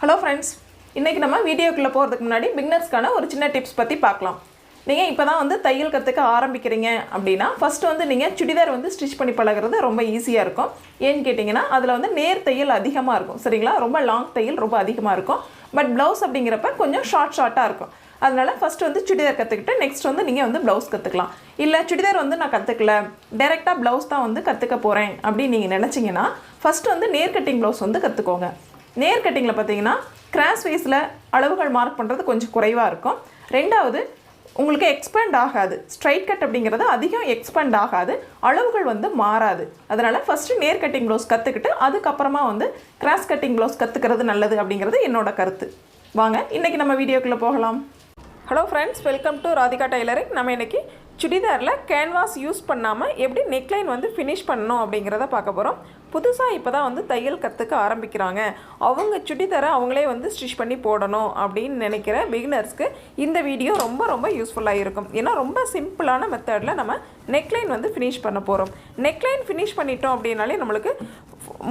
Hello friends, இன்றைக்கி நம்ம வீடியோக்குள்ளே போகிறதுக்கு முன்னாடி பிகினர்ஸ்க்கான ஒரு சின்ன டிப்ஸ் பற்றி பார்க்கலாம். நீங்கள் இப்போ தான் தையல் கற்றுக்க ஆரம்பிக்கிறீங்க அப்படின்னா ஃபஸ்ட்டு நீங்கள் சுடிதார் ஸ்டிச் பண்ணி பழகிறது ரொம்ப ஈஸியாக இருக்கும். ஏன்னு கேட்டிங்கன்னா அதில் நேர் தையல் அதிகமாக இருக்கும். சரிங்களா, ரொம்ப லாங் தையல் ரொம்ப அதிகமாக இருக்கும். பட் ப்ளவுஸ் அப்படிங்கிறப்ப கொஞ்சம் ஷார்ட்டாக இருக்கும். அதனால் ஃபஸ்ட்டு சுடிதார் கற்றுக்கிட்டு நெக்ஸ்ட் நீங்கள் ப்ளவுஸ் கற்றுக்கலாம். இல்லை சுடிதார் நான் கற்றுக்கல, டைரெக்டாக ப்ளவுஸ் தான் கற்றுக்க போகிறேன் அப்படின்னு நீங்கள் நினச்சிங்கன்னா ஃபஸ்ட்டு நேர் கட்டிங் ப்ளவுஸ் கற்றுக்கோங்க. நேர் கட்டிங்கில் பார்த்தீங்கன்னா கிராஸ் வைஸில் அளவுகள் மார்க் பண்ணுறது கொஞ்சம் குறைவாக இருக்கும். ரெண்டாவது, உங்களுக்கு எக்ஸ்பேண்ட் ஆகாது. ஸ்ட்ரைட் கட் அப்படிங்கிறது அதிகம் எக்ஸ்பேண்ட் ஆகாது, அளவுகள் மாறாது. அதனால் ஃபஸ்ட்டு நேர் கட்டிங் ப்ளவுஸ் கற்றுக்கிட்டு அதுக்கப்புறமா கிராஸ் கட்டிங் ப்ளவுஸ் கற்றுக்கிறது நல்லது அப்படிங்கிறது என்னோட கருத்து. வாங்க இன்றைக்கி நம்ம வீடியோக்குள்ளே போகலாம். Hello friends, welcome to Radhika tailoring. நம்ம இன்றைக்கி சுடிதாரில் கேன்வாஸ் யூஸ் பண்ணாமல் எப்படி நெக்லைன் ஃபினிஷ் பண்ணணும் அப்படிங்கிறத பார்க்க போகிறோம். புதுசாக இப்போ தான் தையல் கற்றுக்க ஆரம்பிக்கிறாங்க, அவங்க சுடிதாரை அவங்களே ஸ்டிச் பண்ணி போடணும் அப்படின்னு நினைக்கிற பிகினர்ஸ்க்கு இந்த வீடியோ ரொம்ப ரொம்ப யூஸ்ஃபுல்லாக இருக்கும். ஏன்னா ரொம்ப சிம்பிளான மெத்தடில் நம்ம நெக்லைன் ஃபினிஷ் பண்ண போகிறோம். நெக்லைன் ஃபினிஷ் பண்ணிட்டோம் அப்படின்னாலே நம்மளுக்கு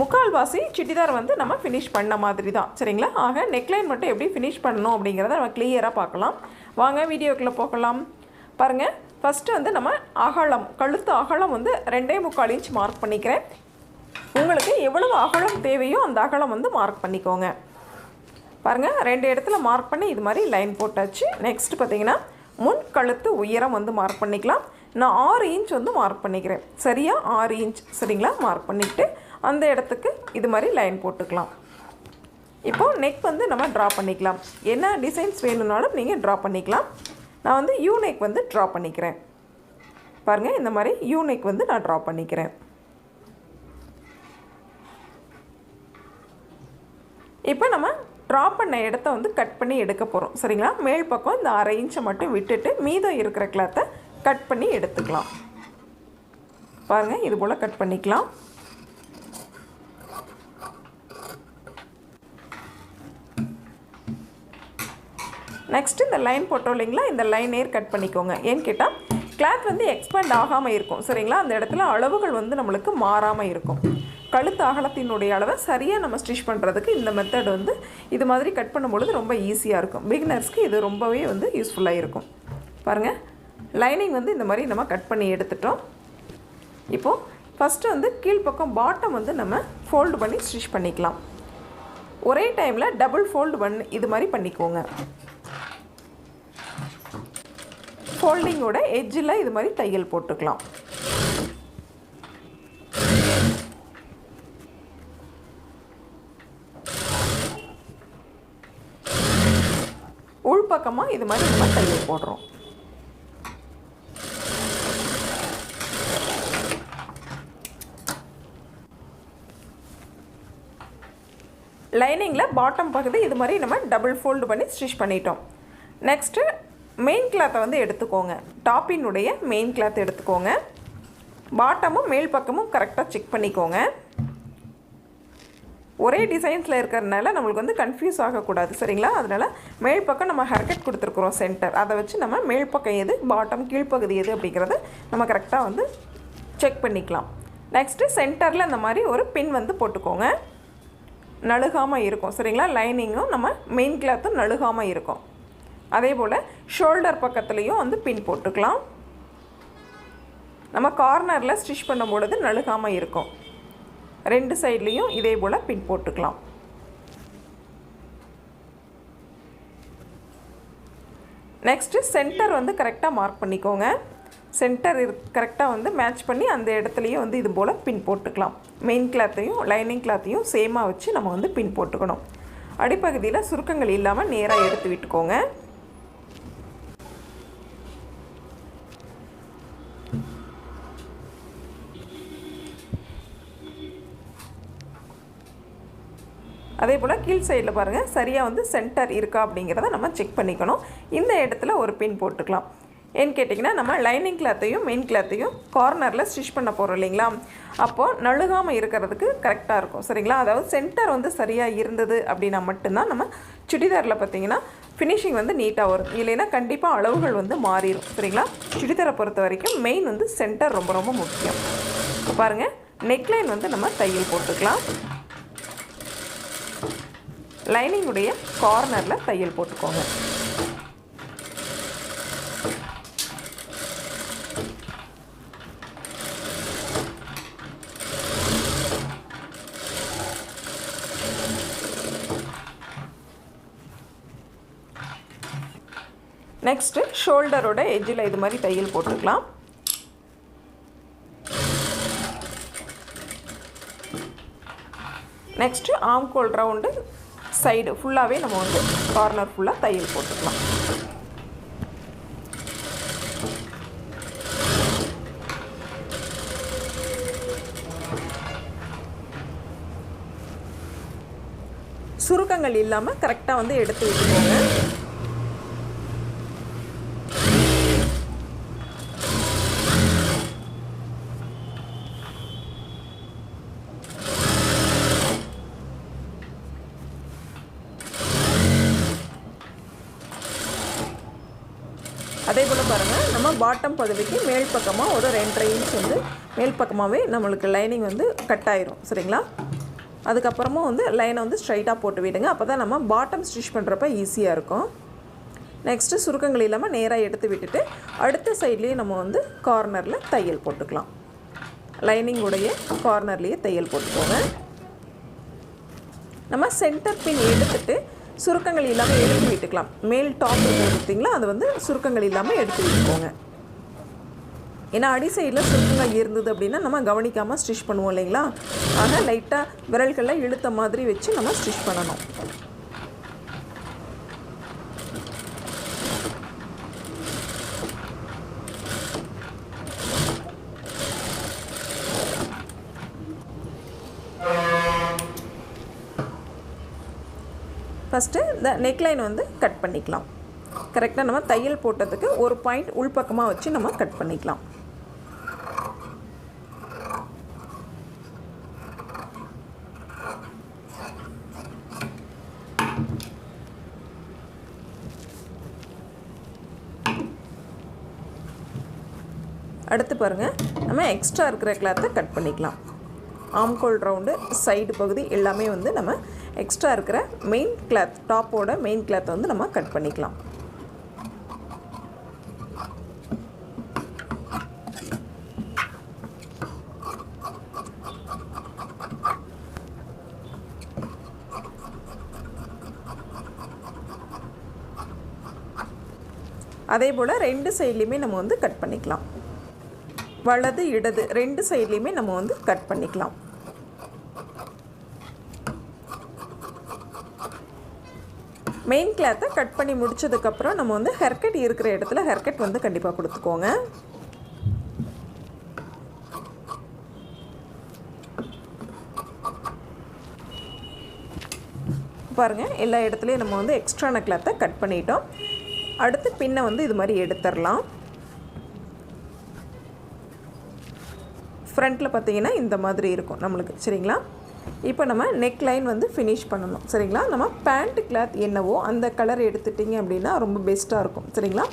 முக்கால்வாசி சுடிதார் நம்ம ஃபினிஷ் பண்ண மாதிரி தான். சரிங்களா, ஆக நெக்லைன் மட்டும் எப்படி ஃபினிஷ் பண்ணணும் அப்படிங்கிறத நம்ம கிளியராக பார்க்கலாம். வாங்க வீடியோக்குள்ளே போகலாம். பாருங்கள், ஃபஸ்ட்டு நம்ம அகலம், கழுத்து அகலம் 2.25 இன்ச் மார்க் பண்ணிக்கிறேன். உங்களுக்கு எவ்வளவு அகலம் தேவையோ அந்த அகலம் மார்க் பண்ணிக்கோங்க. பாருங்கள், 2 இடத்துல மார்க் பண்ணி இது மாதிரி லைன் போட்டாச்சு. நெக்ஸ்ட் பார்த்திங்கன்னா முன் கழுத்து உயரம் மார்க் பண்ணிக்கலாம். நான் 6 இன்ச் மார்க் பண்ணிக்கிறேன். சரியாக 6 இன்ச். சரிங்களா, மார்க் பண்ணிவிட்டு அந்த இடத்துக்கு இது மாதிரி லைன் போட்டுக்கலாம். இப்போது நெக் நம்ம ட்ரா பண்ணிக்கலாம். என்ன டிசைன்ஸ் வேணும்னாலும் நீங்கள் ட்ரா பண்ணிக்கலாம். நான் யூ நெக் ட்ரா பண்ணிக்கிறேன். பாருங்கள், இந்த மாதிரி யூ நெக் நான் ட்ரா பண்ணிக்கிறேன். இப்போ நம்ம ட்ரா பண்ண இடத்த கட் பண்ணி எடுக்க போகிறோம். சரிங்களா, மேல் பக்கம் இந்த 1/2 இன்ச்சை மட்டும் விட்டுட்டு மீதம் இருக்கிற கிளாத்தை கட் பண்ணி எடுத்துக்கலாம். பாருங்கள், இது போல் கட் பண்ணிக்கலாம். நெக்ஸ்ட்டு இந்த லைன் போட்டோம் இல்லைங்களா, இந்த லைன் நேர் கட் பண்ணிக்கோங்க. ஏன்னு கேட்டால் கிளாத் எக்ஸ்பேண்ட் ஆகாமல் இருக்கும். சரிங்களா, அந்த இடத்துல அளவுகள் நம்மளுக்கு மாறாமல் இருக்கும். கழுத்து அகலத்தினுடைய அளவை சரியாக நம்ம ஸ்டிச் பண்ணுறதுக்கு இந்த மெத்தட் இது மாதிரி கட் பண்ணும்பொழுது ரொம்ப ஈஸியாக இருக்கும். பிகினர்ஸ்க்கு இது ரொம்பவே யூஸ்ஃபுல்லாக இருக்கும். பாருங்கள், லைனிங் இந்த மாதிரி நம்ம கட் பண்ணி எடுத்துட்டோம். இப்போது ஃபஸ்ட்டு கீழ்ப்பக்கம் பாட்டம் நம்ம ஃபோல்டு பண்ணி ஸ்டிச் பண்ணிக்கலாம். ஒரே டைமில் டபுள் ஃபோல்டு பண்ணி இது மாதிரி பண்ணிக்கோங்க. ஃபோல்டிங்கோட எட்ஜில் இது மாதிரி தையல் போட்டுக்கலாம். உள்பக்கமாக இது மாதிரி நம்ம தையல் போடுறோம். லைனிங்கில் பாட்டம் பகுதி இது மாதிரி நம்ம டபுள் ஃபோல்டு பண்ணி ஸ்டிச் பண்ணிட்டோம். நெக்ஸ்ட்டு மெயின் கிளாத்தை எடுத்துக்கோங்க. டாப்பினுடைய மெயின் கிளாத் எடுத்துக்கோங்க. பாட்டமும் மேல் பக்கமும் கரெக்டாக செக் பண்ணிக்கோங்க. ஒரே டிசைன்ஸில் இருக்கிறதுனால நம்மளுக்கு கன்ஃபியூஸ் ஆகக்கூடாது. சரிங்களா, அதனால் மேல் பக்கம் நம்ம ஹேர்கட் கொடுத்துருக்குறோம் சென்டர், அதை வச்சு நம்ம மேல் பக்கம் எது, பாட்டம் கீழ்ப்பகுதி எது அப்படிங்கிறத நம்ம கரெக்டாக செக் பண்ணிக்கலாம். நெக்ஸ்ட்டு சென்டரில் இந்த மாதிரி ஒரு பின் போட்டுக்கோங்க. நழுகாமல் இருக்கும். சரிங்களா, லைனிங்கும் நம்ம மெயின் கிளாத்தும் நழுகாமல் இருக்கும். அதே போல் ஷோல்டர் பக்கத்துலேயும் பின் போட்டுக்கலாம். நம்ம கார்னரில் ஸ்டிச் பண்ணும் பொழுது நழுகாமல் இருக்கும். 2 சைட்லேயும் இதே போல் பின் போட்டுக்கலாம். நெக்ஸ்ட்டு சென்டர் கரெக்டாக மார்க் பண்ணிக்கோங்க. சென்டர் கரெக்டாக மேட்ச் பண்ணி அந்த இடத்துலையும் இது போல் பின் போட்டுக்கலாம். மெயின் கிளாத்தையும் லைனிங் கிளாத்தையும் சேமாக வச்சு நம்ம பின் போட்டுக்கணும். அடிப்பகுதியில் சுருக்கங்கள் இல்லாமல் நேராக எடுத்து விட்டுக்கோங்க. அதே போல் கீழ் சைடில் பாருங்கள், சரியாக சென்டர் இருக்கா அப்படிங்கிறத நம்ம செக் பண்ணிக்கணும். இந்த இடத்துல ஒரு பின் போட்டுக்கலாம். ஏன்னு கேட்டிங்கன்னா நம்ம லைனிங் கிளாத்தையும் மெயின் கிளாத்தையும் கார்னரில் ஸ்டிச் பண்ண போகிறோம் இல்லைங்களா, அப்போது நழுகாமல் இருக்கிறதுக்கு கரெக்டாக இருக்கும். சரிங்களா, அதாவது சென்டர் சரியாக இருந்தது அப்படின்னா மட்டும்தான் நம்ம சுடிதாரில் பார்த்திங்கன்னா ஃபினிஷிங் நீட்டாக வரும். இல்லைன்னா கண்டிப்பாக அளவுகள் மாறிடும். சரிங்களா, சுடிதாரை பொறுத்த வரைக்கும் மெயின் சென்டர் ரொம்ப ரொம்ப முக்கியம். பாருங்கள், நெக்லைன் நம்ம தையல் போட்டுக்கலாம். லைனிங்குடைய கார்னரில் தையல் போட்டுக்கோங்க. நெக்ஸ்ட்டு ஷோல்டரோட எட்ஜில் இது மாதிரி தையல் போட்டுக்கலாம். நெக்ஸ்ட்டு ஆம்கோல் ரவுண்டு சைடு ஃபுல்லாகவே நம்ம வந்து கார்னர் ஃபுல்லாக தையல் போட்டுக்கலாம். சுருக்கங்கள் இல்லாமல் கரெக்டாக வந்து எடுத்து விட்டுக்கோங்க. அதே போல் பாருங்கள், நம்ம பாட்டம் பகுதிக்கு மேல் பக்கமாக ஒரு 2.5 இன்ச் வந்து மேல் பக்கமாகவே நம்மளுக்கு லைனிங் வந்து கட் ஆயிரும். சரிங்களா? அதுக்கப்புறமா வந்து லைனை வந்து ஸ்ட்ரைட்டாக போட்டு விடுங்க. அப்போ தான் நம்ம பாட்டம் ஸ்டிச் பண்ணுறப்ப ஈஸியாக இருக்கும். நெக்ஸ்ட்டு சுருக்கங்கள் இல்லாமல் நேராக எடுத்து விட்டுட்டு அடுத்த சைட்லேயே நம்ம வந்து கார்னரில் தையல் போட்டுக்கலாம். லைனிங்குடைய கார்னர்லேயே தையல் போட்டுக்கோங்க. நம்ம சென்டர் பின் எடுத்துகிட்டு சுருக்கங்கள் இல்லாமல் எடுத்து விட்டுக்கலாம். மேல் டாப் எடுத்திங்களா அது வந்து சுருக்கங்கள் இல்லாமல் எடுத்து விட்டுக்கோங்க. ஏன்னா அடி சைடில் சுருக்கங்கள் இருந்தது அப்படின்னா நம்ம கவனிக்காமல் ஸ்டிச் பண்ணுவோம் இல்லைங்களா? ஆனால் லைட்டாக விரல்களில் இழுத்த மாதிரி வச்சு நம்ம ஸ்டிச் பண்ணணும். ஃபஸ்ட்டு இந்த நெக்லைன் வந்து கட் பண்ணிக்கலாம். கரெக்டாக நம்ம தையல் போட்டதுக்கு ஒரு பாயிண்ட் உள்பக்கமாக வச்சு நம்ம கட் பண்ணிக்கலாம். அடுத்து பாருங்கள், நம்ம எக்ஸ்ட்ரா இருக்கிற கிளாத்தை கட் பண்ணிக்கலாம். ஆம்கோல் ரவுண்டு சைடு பகுதி எல்லாமே வந்து நம்ம எக்ஸ்ட்ரா இருக்கிற மெயின் கிளாத் டாப்போட மெயின் கிளாத்தை வந்து நம்ம கட் பண்ணிக்கலாம். அதே போல் 2 சைட்லேயுமே நம்ம வந்து கட் பண்ணிக்கலாம். வலது இடது 2 சைட்லேயுமே நம்ம வந்து கட் பண்ணிக்கலாம். மெயின் கிளாத்தை கட் பண்ணி முடிச்சதுக்கப்புறம் நம்ம வந்து ஹேர்கட் இருக்கிற இடத்துல ஹேர்கட் வந்து கண்டிப்பாக கொடுத்துக்கோங்க. பாருங்கள், எல்லா இடத்துலையும் நம்ம வந்து எக்ஸ்ட்ரான கிளாத்தை கட் பண்ணிட்டோம். அடுத்து பின்னை வந்து இது மாதிரி எடுத்துடலாம். ஃப்ரண்ட்டில் பார்த்தீங்கன்னா இந்த மாதிரி இருக்கும் நம்மளுக்கு. சரிங்களா? இப்போ நம்ம நெக் லைன் வந்து ஃபினிஷ் பண்ணணும். சரிங்களா? நம்ம பேண்ட் கிளாத் என்னவோ அந்த கலர் எடுத்துட்டிங்க அப்படின்னா ரொம்ப பெஸ்ட்டாக இருக்கும். சரிங்களா?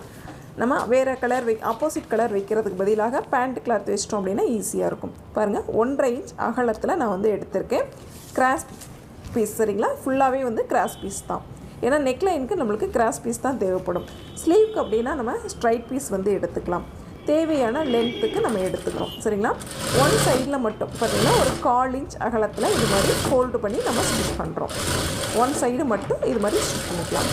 நம்ம வேறு கலர் ஆப்போசிட் கலர் வைக்கிறதுக்கு பதிலாக பேண்ட் கிளாத் வச்சிட்டோம் அப்படின்னா ஈஸியாக இருக்கும். பாருங்கள், 1.5 இன்ச் அகலத்தில் நான் வந்து எடுத்திருக்கேன் கிராஸ் பீஸ். சரிங்களா? ஃபுல்லாகவே வந்து கிராஸ் பீஸ் தான். ஏன்னா நெக் லைனுக்கு நம்மளுக்கு கிராஸ் பீஸ் தான் தேவைப்படும். ஸ்லீவ்க்கு அப்படின்னா நம்ம ஸ்ட்ரைட் பீஸ் வந்து எடுத்துக்கலாம். தேவையான லென்த்துக்கு நம்ம எடுத்துக்கிறோம். சரிங்களா? ஒன் சைடில் மட்டும் பார்த்திங்கன்னா ஒரு 1/4 இன்ச் அகலத்தில் இது மாதிரி ஃபோல்டு பண்ணி நம்ம ஸ்டிச் பண்ணுறோம். ஒன் சைடு மட்டும் இது மாதிரி ஸ்டிச் பண்ணிக்கலாம்.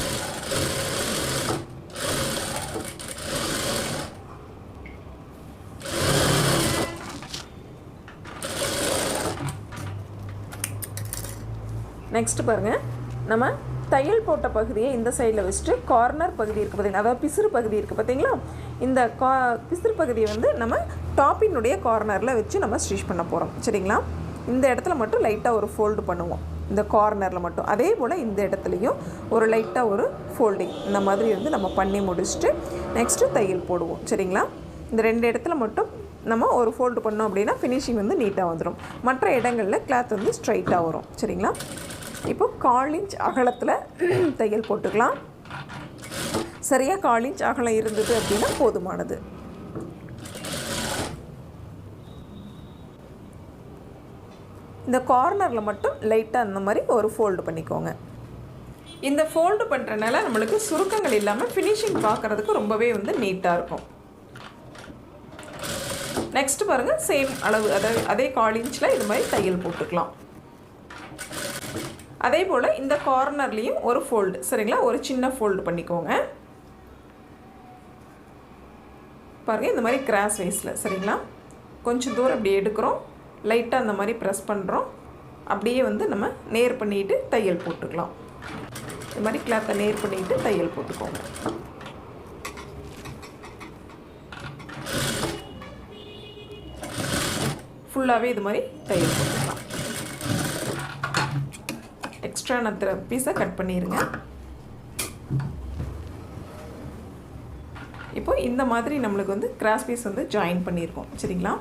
நெக்ஸ்ட்டு பாருங்கள், நம்ம தையல் போட்ட பகுதியை இந்த சைடில் வச்சுட்டு கார்னர் பகுதி இருக்குது பார்த்திங்கன்னா, அதாவது பிசுறு பகுதி இருக்குது பார்த்திங்களா? இந்த பிசுறு பகுதியை வந்து நம்ம டாப்பினுடைய கார்னரில் வச்சு நம்ம ஸ்டிச் பண்ண போகிறோம். சரிங்களா? இந்த இடத்துல மட்டும் லைட்டாக ஒரு ஃபோல்டு பண்ணுவோம், இந்த கார்னரில் மட்டும். அதே போல் இந்த இடத்துலையும் ஒரு லைட்டாக ஒரு ஃபோல்டிங் இந்த மாதிரி வந்து நம்ம பண்ணி முடிச்சுட்டு நெக்ஸ்ட்டு தையல் போடுவோம். சரிங்களா? இந்த 2 இடத்துல மட்டும் நம்ம ஒரு ஃபோல்டு பண்ணோம் அப்படின்னா ஃபினிஷிங் வந்து நீட்டாக வந்துடும். மற்ற இடங்களில் கிளாத் வந்து ஸ்ட்ரைட்டாக வரும். சரிங்களா? இப்போ 1/4 இன்ச் அகலத்தில் தையல் போட்டுக்கலாம். சரியாக 1/4 இன்ச் அகலம் இருந்தது அப்படின்னா போதுமானது. இந்த கார்னரில் மட்டும் லைட்டாக அந்த மாதிரி ஒரு ஃபோல்டு பண்ணிக்கோங்க. இந்த ஃபோல்டு பண்ணுறனால நம்மளுக்கு சுருக்கங்கள் இல்லாமல் ஃபினிஷிங் பார்க்குறதுக்கு ரொம்பவே வந்து நீட்டாக இருக்கும். நெக்ஸ்ட் பாருங்கள், சேம் அளவு அதாவது அதே 1/4 இன்ச்சில் இது மாதிரி தையல் போட்டுக்கலாம். அதே போல் இந்த கார்னர்லேயும் ஒரு ஃபோல்டு, சரிங்களா, ஒரு சின்ன ஃபோல்டு பண்ணிக்கோங்க. பாருங்கள், இந்த மாதிரி கிராஸ் வைஸில், சரிங்களா, கொஞ்சம் தூரம் அப்படி எடுக்கிறோம், லைட்டாக அந்த மாதிரி ப்ரெஸ் பண்ணுறோம், அப்படியே வந்து நம்ம நேர் பண்ணிவிட்டு தையல் போட்டுக்கலாம். இது மாதிரி கிளாத்தை நேர் பண்ணிவிட்டு தையல் போட்டுக்கோங்க. ஃபுல்லாகவே இது மாதிரி தையல் போட்டுக்கலாம். எக்ஸ்ட்ரா நத்துற பீஸை கட் பண்ணிடுங்க. இப்போ இந்த மாதிரி நம்மளுக்கு வந்து கிராஸ் பீஸ் வந்து ஜாயின் பண்ணியிருக்கோம், சரிங்களா.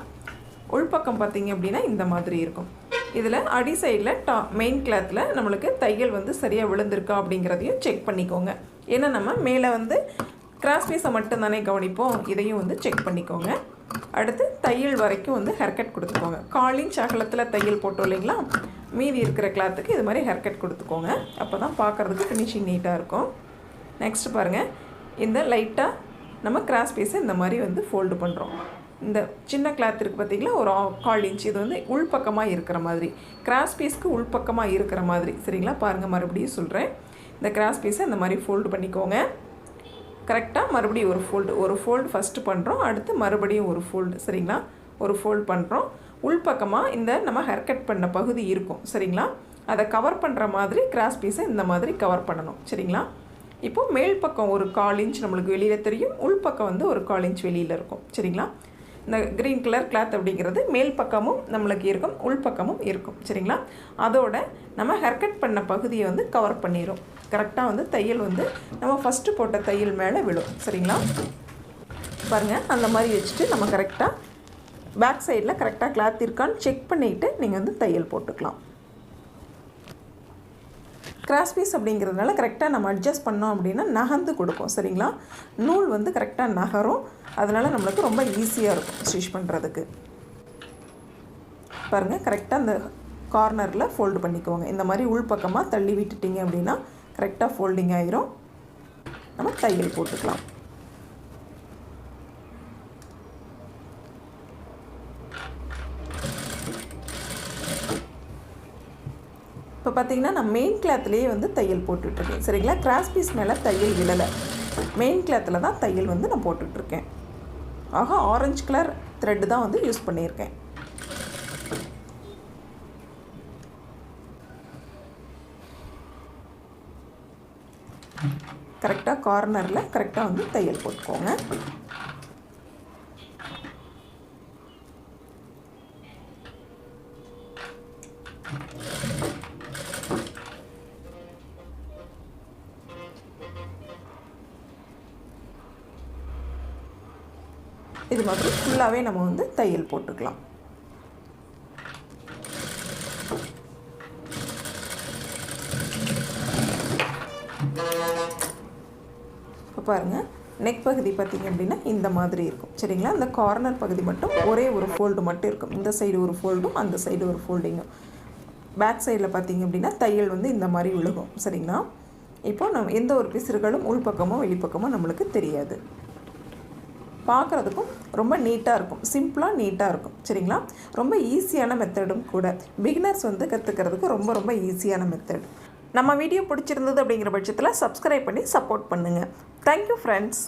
உள்பக்கம் பார்த்தீங்க அப்படின்னா இந்த மாதிரி இருக்கும். இதில் அடி சைடில் மெயின் கிளாத்தில் நம்மளுக்கு தையல் வந்து சரியாக விழுந்திருக்கா அப்படிங்கிறதையும் செக் பண்ணிக்கோங்க. ஏன்னா நம்ம மேலே வந்து கிராஸ் பீஸை மட்டும் தானே கவனிப்போம், இதையும் வந்து செக் பண்ணிக்கோங்க. அடுத்து தையல் வரைக்கும் வந்து ஹேர்கட் கொடுத்துக்கோங்க. 1/4 இன்ச் அகலத்தில் தையல் போட்டோம் இல்லைங்களா, மீதி இருக்கிற கிளாத்துக்கு இது மாதிரி ஹேர்கட் கொடுத்துக்கோங்க. அப்போ தான் பார்க்குறதுக்கு ஃபினிஷிங் நீட்டாக இருக்கும். நெக்ஸ்ட் பாருங்கள், இந்த லைட்டாக நம்ம கிராஸ் பீஸை இந்த மாதிரி வந்து ஃபோல்டு பண்ணுறோம். இந்த சின்ன கிளாத் இருக்குது பார்த்திங்களா, ஒரு 1/4 இன்ச், இது வந்து உள்பக்கமாக இருக்கிற மாதிரி, கிராஸ் பீஸ்க்கு உள்பக்கமாக இருக்கிற மாதிரி, சரிங்களா. பாருங்கள், மறுபடியும் சொல்கிறேன், இந்த கிராஸ் பீஸை இந்த மாதிரி ஃபோல்டு பண்ணிக்கோங்க. கரெக்டாக மறுபடியும் ஒரு ஃபோல்டு ஃபஸ்ட்டு பண்ணுறோம், அடுத்து மறுபடியும் ஒரு ஃபோல்டு, சரிங்களா, ஒரு ஃபோல்டு பண்ணுறோம். உள்பக்கமாக இந்த நம்ம ஹேர்கட் பண்ண பகுதி இருக்கும், சரிங்களா, அதை கவர் பண்ணுற மாதிரி கிராஸ் பீஸை இந்த மாதிரி கவர் பண்ணணும், சரிங்களா. இப்போது மேல் பக்கம் ஒரு 1/4 இன்ச் நம்மளுக்கு வெளியில் தெரியும், உள்பக்கம் வந்து ஒரு 1/4 இன்ச் வெளியில் இருக்கும், சரிங்களா. இந்த க்ரீன் கலர் கிளாத் அப்படிங்கிறது மேல் பக்கமும் நம்மளுக்கு இருக்கும், உள்பக்கமும் இருக்கும், சரிங்களா. அதோட நம்ம ஹேர்கட் பண்ண பகுதியை வந்து கவர் பண்ணிடும். கரெக்டாக வந்து தையல் வந்து நம்ம ஃபஸ்ட்டு போட்ட தையல் மேலே விடும், சரிங்களா. பாருங்கள், அந்த மாதிரி வச்சுட்டு நம்ம கரெக்டாக பேக் சைடில் கரெக்டாக கிளாத் இருக்கான்னு செக் பண்ணிவிட்டு நீங்கள் வந்து தையல் போட்டுக்கலாம். கிராஸ் பீஸ் அப்படிங்கிறதுனால கரெக்டாக நம்ம அட்ஜஸ்ட் பண்ணோம் அப்படின்னா நகர்ந்து கொடுக்கும், சரிங்களா. நூல் வந்து கரெக்டாக நகரும், அதனால் நம்மளுக்கு ரொம்ப ஈஸியாக இருக்கும் ஸ்டிச் பண்ணுறதுக்கு. பாருங்கள், கரெக்டாக அந்த கார்னரில் ஃபோல்டு பண்ணிக்கோங்க. இந்த மாதிரி உள்பக்கமாக தள்ளி விட்டுட்டிங்க அப்படின்னா கரெக்டாக ஃபோல்டிங் ஆயிரும். நம்ம தையல் போட்டுக்கலாம். இப்போ பார்த்திங்கன்னா நான் மெயின் கிளாத்லேயே வந்து தையல் போட்டுட்ருக்கேன், சரிங்களா. கிராஸ் பீஸ் மேலே தையல் விழலை, மெயின் கிளாத்தில் தான் தையல் வந்து நான் போட்டுட்ருக்கேன். ஆக ஆரஞ்சு கலர் த்ரெட்டு தான் வந்து யூஸ் பண்ணியிருக்கேன். கரெக்டாக கார்னரில் கரெக்டாக வந்து தையல் போட்டுக்கோங்க. இது மாதிரி ஃபுல்லாகவே நம்ம வந்து தையல் போட்டுக்கலாம். இப்போ பாருங்கள், நெக் பகுதி பார்த்திங்க அப்படின்னா இந்த மாதிரி இருக்கும், சரிங்களா. அந்த கார்னர் பகுதி மட்டும் ஒரே ஒரு ஃபோல்டு மட்டும் இருக்கும். இந்த சைடு ஒரு ஃபோல்டும் அந்த சைடு ஒரு ஃபோல்டிங்கும். பேக் சைடில் பார்த்திங்க அப்படின்னா தையல் வந்து இந்த மாதிரி விழுகும், சரிங்களா. இப்போ நம்ம எந்த ஒரு பிசுறுகளும் உள்பக்கமோ வெளிப்பக்கமோ நம்மளுக்கு தெரியாது. பார்க்குறதுக்கும் ரொம்ப நீட்டாக இருக்கும், சிம்பிளாக நீட்டாக இருக்கும், சரிங்களா. ரொம்ப ஈஸியான மெத்தடும் கூட. பிகினர்ஸ் வந்து கற்றுக்கிறதுக்கு ரொம்ப ரொம்ப ஈஸியான மெத்தட். நம்ம வீடியோ பிடிச்சிருந்தது அப்படிங்கிற பட்சத்தில் சப்ஸ்கிரைப் பண்ணி சப்போர்ட் பண்ணுங்கள். Thank you friends.